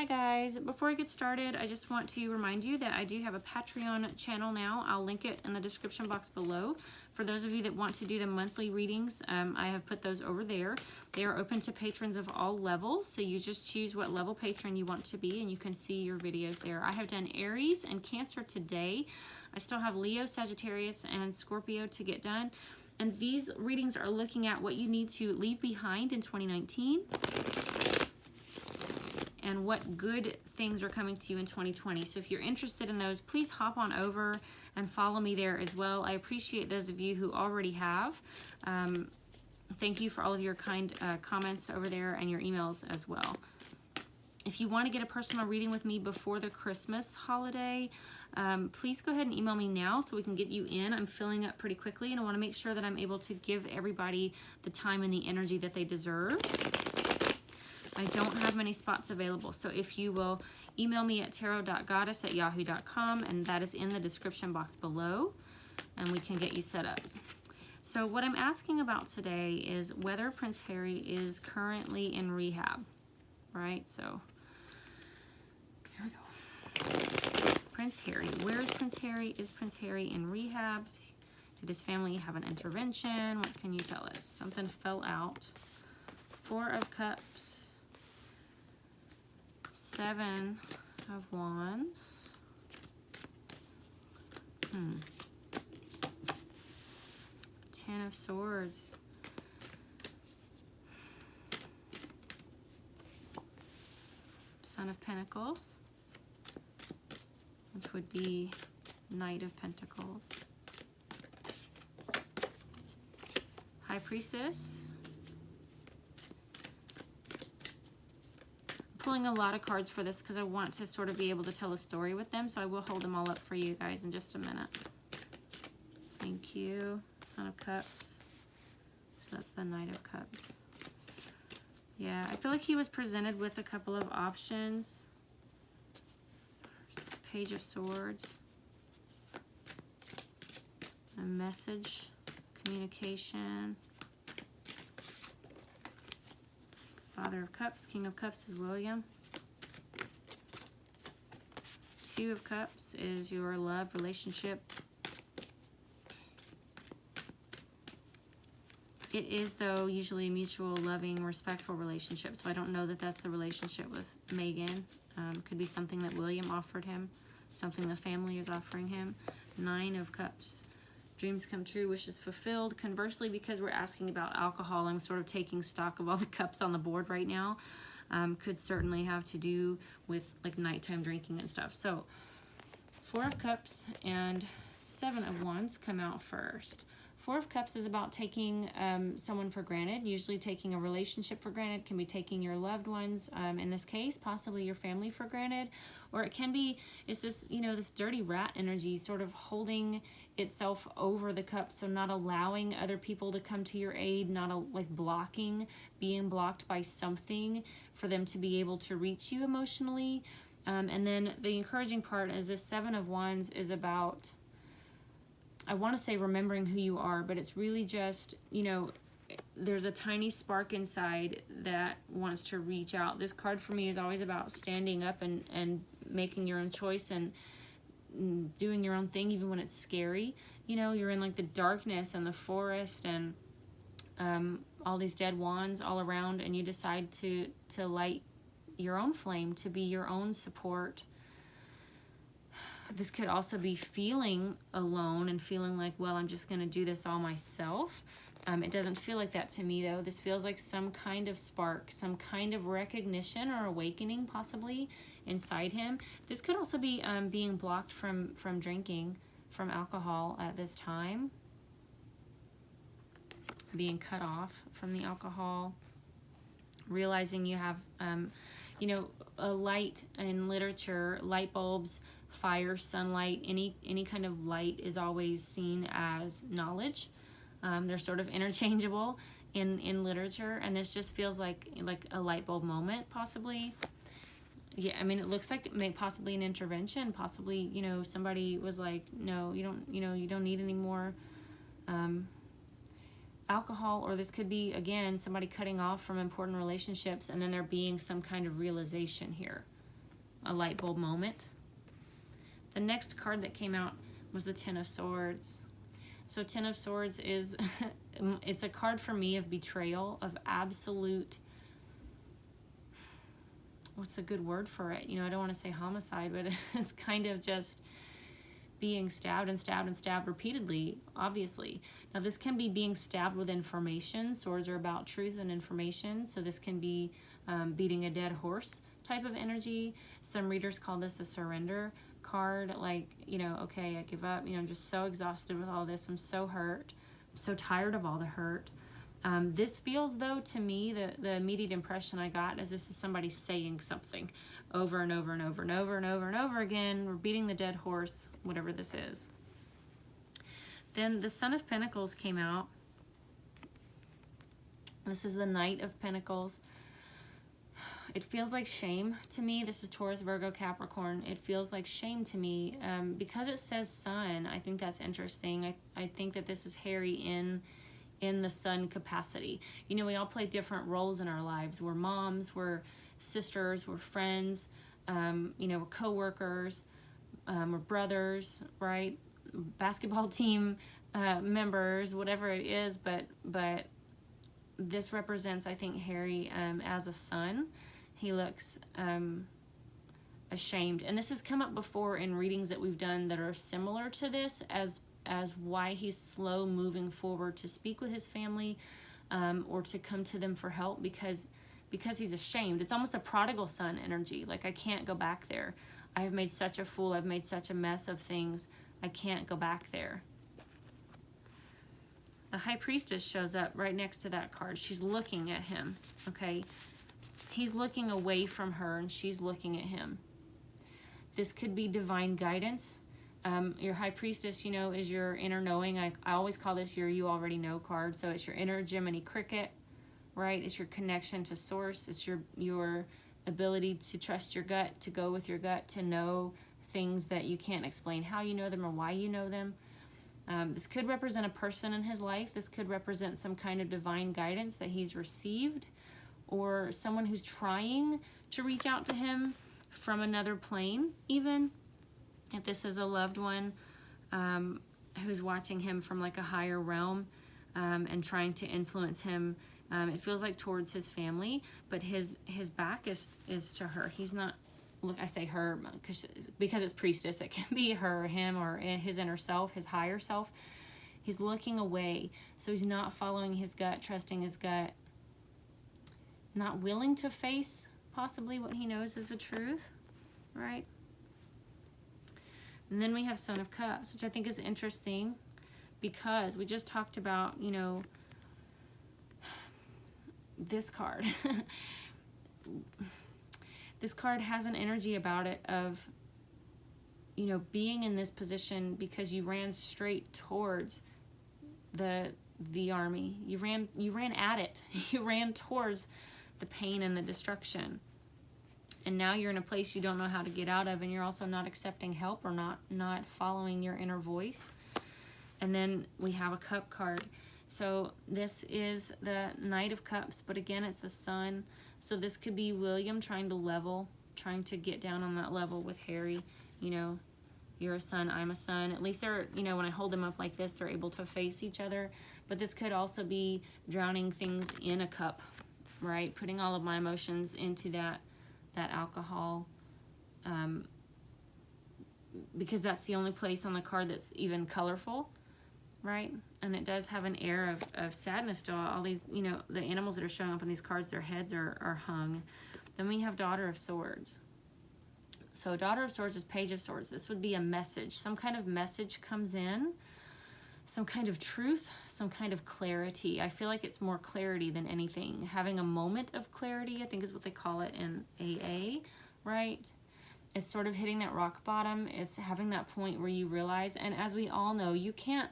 Hi guys, before I get started, I just want to remind you that I do have a Patreon channel now. I'll link it in the description box below. For those of you that want to do the monthly readings, I have put those over there. They are open to patrons of all levels, so you just choose what level patron you want to be and you can see your videos there. I have done Aries and Cancer today. I still have Leo, Sagittarius, and Scorpio to get done. And these readings are looking at what you need to leave behind in 2019 and what good things are coming to you in 2020. So if you're interested in those, please hop on over and follow me there as well. I appreciate those of you who already have. Thank you for all of your kind comments over there and your emails as well. If you want to get a personal reading with me before the Christmas holiday, please go ahead and email me now so we can get you in. I'm filling up pretty quickly and I want to make sure that I'm able to give everybody the time and the energy that they deserve. I don't have many spots available, so if you will email me at tarot.goddess@yahoo.com, and that is in the description box below, and we can get you set up. So what I'm asking about today is whether Prince Harry is currently in rehab, right? So here we go. Prince Harry. Where is Prince Harry? Is Prince Harry in rehab? Did his family have an intervention? What can you tell us? Something fell out. 4 of Cups. 7 of Wands. 10 of Swords. Son of Pentacles, which would be Knight of Pentacles. High Priestess. Pulling a lot of cards for this because I want to sort of be able to tell a story with them, so I will hold them all up for you guys in just a minute. Thank you. Son of Cups. So that's the Knight of Cups. Yeah, I feel like he was presented with a couple of options. Page of Swords. A message. Communication. Father of Cups, King of Cups is William. 2 of Cups is your love relationship. It is, though, usually a mutual, loving, respectful relationship, so I don't know that that's the relationship with Megan. Could be something that William offered him, something the family is offering him. 9 of Cups. Dreams come true, wishes fulfilled. Conversely, because we're asking about alcohol, I'm sort of taking stock of all the cups on the board right now. Could certainly have to do with like nighttime drinking and stuff. So 4 of Cups and 7 of Wands come out first. 4 of Cups is about taking someone for granted, usually taking a relationship for granted, can be taking your loved ones, in this case, possibly your family for granted, or it can be, it's this, you know, this dirty rat energy sort of holding itself over the cup, so not allowing other people to come to your aid, not like blocking, being blocked by something for them to be able to reach you emotionally. And then the encouraging part is this 7 of Wands is about, I want to say remembering who you are, but it's really just, you know, there's a tiny spark inside that wants to reach out. This card for me is always about standing up and making your own choice and doing your own thing, even when it's scary. You know, you're in like the darkness and the forest and all these dead wands all around, and you decide to light your own flame, to be your own support. This could also be feeling alone and feeling like, well, I'm just going to do this all myself. It doesn't feel like that to me, though. This feels like some kind of spark, some kind of recognition or awakening, possibly, inside him. This could also be being blocked from drinking, from alcohol at this time. Being cut off from the alcohol. Realizing you have, you know, a light in literature, light bulbs, fire, sunlight, any kind of light is always seen as knowledge. They're sort of interchangeable in literature, and this just feels like a light bulb moment, possibly. Yeah, I mean, it looks like possibly an intervention, possibly, you know, somebody was like, no, you don't need any more alcohol, or this could be, again, somebody cutting off from important relationships, and then there being some kind of realization here. a light bulb moment. The next card that came out was the Ten of Swords. So Ten of Swords is, it's a card for me of betrayal, of absolute, what's a good word for it? You know, I don't want to say homicide, but it's kind of just being stabbed and stabbed and stabbed repeatedly, obviously. Now this can be being stabbed with information. Swords are about truth and information. So this can be beating a dead horse type of energy. Some readers call this a surrender card, like, you know, okay, I give up, you know, I'm just so exhausted with all this, I'm so hurt, I'm so tired of all the hurt. This feels, though, to me, the immediate impression I got is this is somebody saying something over and over and over and over and over and over again. We're beating the dead horse, whatever this is. Then the Son of Pentacles came out. This is the Knight of Pentacles. It feels like shame to me. This is Taurus, Virgo, Capricorn. It feels like shame to me. Because it says sun, I think that's interesting. I think that this is Harry in the sun capacity. You know, we all play different roles in our lives. We're moms, we're sisters, we're friends, you know, we're co-workers, we're brothers, right? Basketball team members, whatever it is, but this represents, I think, Harry as a son. He looks ashamed. And this has come up before in readings that we've done that are similar to this as why he's slow moving forward to speak with his family or to come to them for help because he's ashamed. It's almost a prodigal son energy. Like, I can't go back there. I have made such a fool. I've made such a mess of things. I can't go back there. The High Priestess shows up right next to that card. She's looking at him, okay? He's looking away from her and she's looking at him. This could be divine guidance. Your High Priestess, you know, is your inner knowing. I always call this your you already know card. So it's your inner Jiminy Cricket, right? It's your connection to source. It's your ability to trust your gut, to go with your gut, to know things that you can't explain how you know them or why you know them. This could represent a person in his life. This could represent some kind of divine guidance that he's received, or someone who's trying to reach out to him from another plane, even. If this is a loved one who's watching him from like a higher realm and trying to influence him, it feels like towards his family, but his back is to her. He's not, look, I say her because it's priestess. It can be her, him, or his inner self, his higher self. He's looking away. So he's not following his gut, trusting his gut, not willing to face possibly what he knows is the truth, right? And then we have Son of Cups, which I think is interesting because we just talked about, you know, this card. This card has an energy about it of, you know, being in this position because you ran straight towards the army. You ran at it. You ran towards the pain and the destruction. And now you're in a place you don't know how to get out of, and you're also not accepting help or not following your inner voice. And then we have a Cup card. So this is the Knight of Cups, but again, it's the Sun. So this could be William trying to get down on that level with Harry. You know, you're a son, I'm a son. At least they're, you know, when I hold them up like this, they're able to face each other. But this could also be drowning things in a cup, right? Putting all of my emotions into that alcohol, because that's the only place on the card that's even colorful, right? And it does have an air of sadness to all these, you know, the animals that are showing up on these cards, their heads are hung. Then we have Daughter of Swords. So Daughter of Swords is Page of Swords. This would be a message. Some kind of message comes in, some kind of truth, some kind of clarity. I feel like it's more clarity than anything. Having a moment of clarity, I think is what they call it in AA, right? It's sort of hitting that rock bottom. It's having that point where you realize, and as we all know, you can't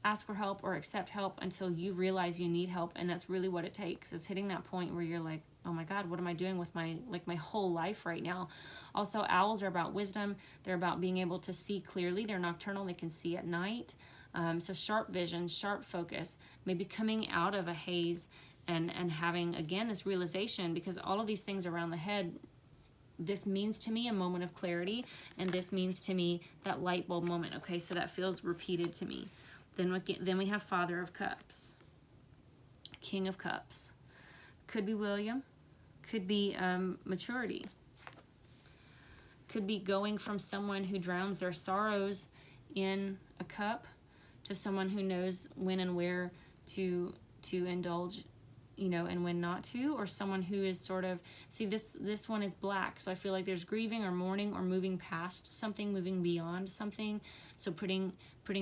ask for help or accept help until you realize you need help, and that's really what it takes, is hitting that point where you're like, oh my God, what am I doing with my whole life right now? Also, owls are about wisdom. They're about being able to see clearly. They're nocturnal. They can see at night. So sharp vision, sharp focus, maybe coming out of a haze and having, again, this realization, because all of these things around the head this means to me a moment of clarity, and this means to me that light bulb moment. Okay, so that feels repeated to me. Then we have Father of Cups, King of Cups. Could be William, could be maturity, could be going from someone who drowns their sorrows in a cup to someone who knows when and where to indulge, you know, and when not to, or someone who is sort of, see, this one is black, so I feel like there's grieving or mourning or moving past something, moving beyond something. So putting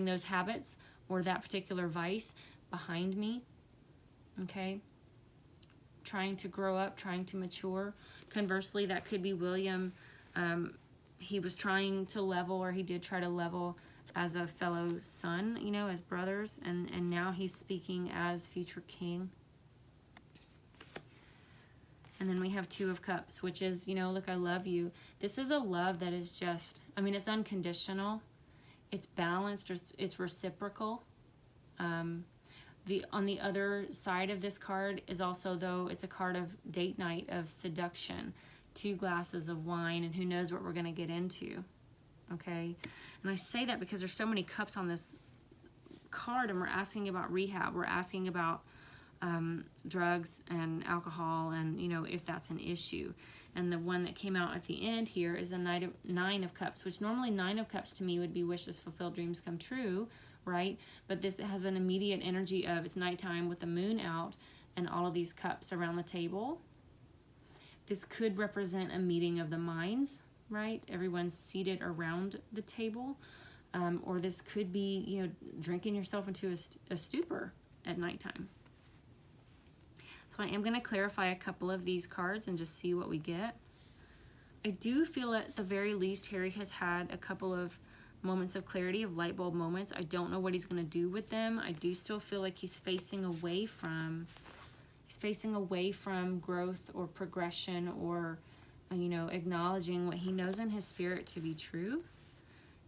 those habits or that particular vice behind me. Okay, trying to grow up, trying to mature. Conversely, that could be William. He was trying to level, or he did try to level as a fellow son, you know, as brothers, and now he's speaking as future king. And then we have Two of Cups, which is, you know, look, I love you. This is a love that is just, I mean, it's unconditional, it's balanced, it's reciprocal. On the other side of this card is also, though, it's a card of date night, of seduction, 2 glasses of wine, and who knows what we're going to get into. Okay, and I say that because there's so many cups on this card, and we're asking about rehab, we're asking about drugs and alcohol, and, you know, if that's an issue. And the one that came out at the end here is a Nine of Cups, which normally 9 of Cups to me would be wishes fulfilled, dreams come true, right? But this has an immediate energy of it's nighttime with the moon out and all of these cups around the table. This could represent a meeting of the minds, right? Everyone's seated around the table. Or this could be, you know, drinking yourself into a stupor at nighttime. So I am going to clarify a couple of these cards and just see what we get. I do feel at the very least Harry has had a couple of moments of clarity, of light bulb moments. I don't know what he's going to do with them. I do still feel like he's facing away from growth or progression, or, you know, acknowledging what he knows in his spirit to be true.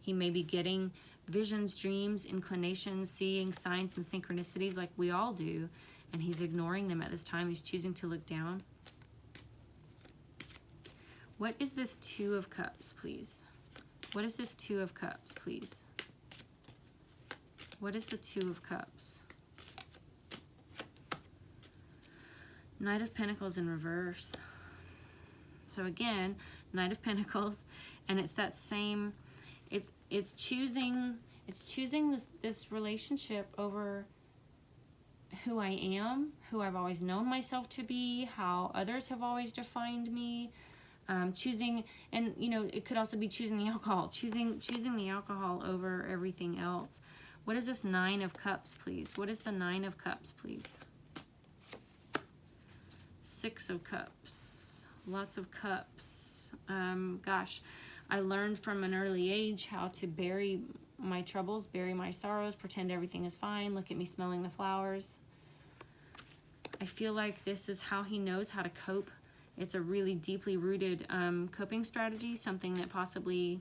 He may be getting visions, dreams, inclinations, seeing signs and synchronicities like we all do, and he's ignoring them at this time. He's choosing to look down. What is this Two of Cups, please? What is this Two of Cups, please? What is the Two of Cups? Knight of Pentacles in reverse. So again, Knight of Pentacles, and it's that same, it's choosing this relationship over who I am, who I've always known myself to be, how others have always defined me. Choosing, and, you know, it could also be choosing the alcohol, choosing the alcohol over everything else. What is this Nine of Cups, please? What is the Nine of Cups, please? Six of Cups, lots of cups. Gosh, I learned from an early age how to bury my troubles, bury my sorrows, pretend everything is fine, look at me smelling the flowers. I feel like this is how he knows how to cope. It's a really deeply rooted coping strategy, something that possibly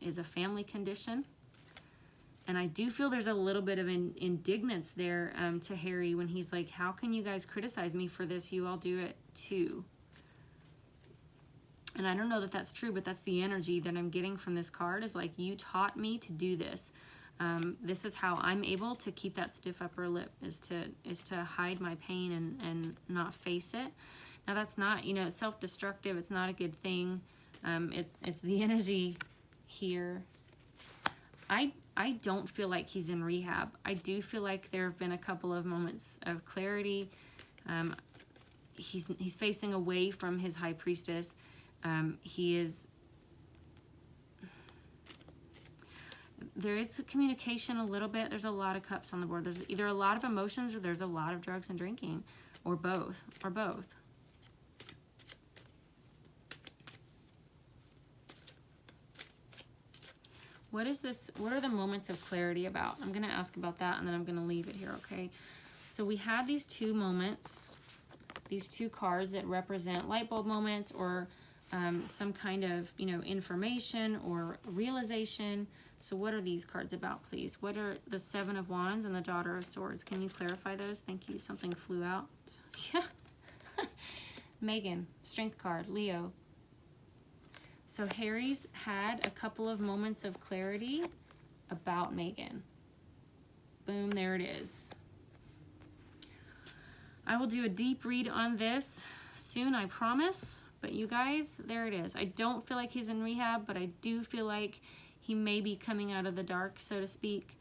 is a family condition. And I do feel there's a little bit of indignance there to Harry when he's like, how can you guys criticize me for this? You all do it too. And I don't know that that's true, but that's the energy that I'm getting from this card, is like, you taught me to do this. This is how I'm able to keep that stiff upper lip, is to hide my pain and not face it. Now that's not, you know, it's self-destructive. It's not a good thing. It's the energy here. I don't feel like he's in rehab. I do feel like there have been a couple of moments of clarity. He's facing away from his high priestess. There is communication a little bit. There's a lot of cups on the board. There's either a lot of emotions, or there's a lot of drugs and drinking, or both, What is this? What are the moments of clarity about? I'm going to ask about that, and then I'm going to leave it here, okay? So we have these two moments, these two cards that represent light bulb moments, or some kind of, you know, information or realization. So what are these cards about, please? What are the Seven of Wands and the Daughter of Swords? Can you clarify those? Thank you. Something flew out. Yeah. Megan, Strength card, Leo. So Harry's had a couple of moments of clarity about Megan. Boom, there it is. I will do a deep read on this soon, I promise. But you guys, there it is. I don't feel like he's in rehab, but I do feel like he may be coming out of the dark, so to speak,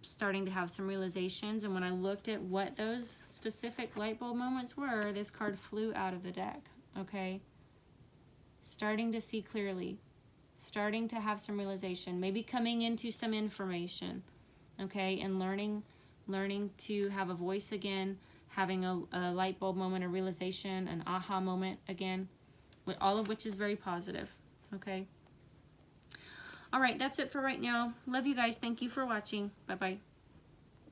starting to have some realizations. And when I looked at what those specific light bulb moments were, this card flew out of the deck, okay? Starting to see clearly, starting to have some realization, maybe coming into some information, okay? And learning to have a voice again, having a light bulb moment, a realization, an aha moment again, all of which is very positive, okay? All right, that's it for right now. Love you guys. Thank you for watching. Bye-bye.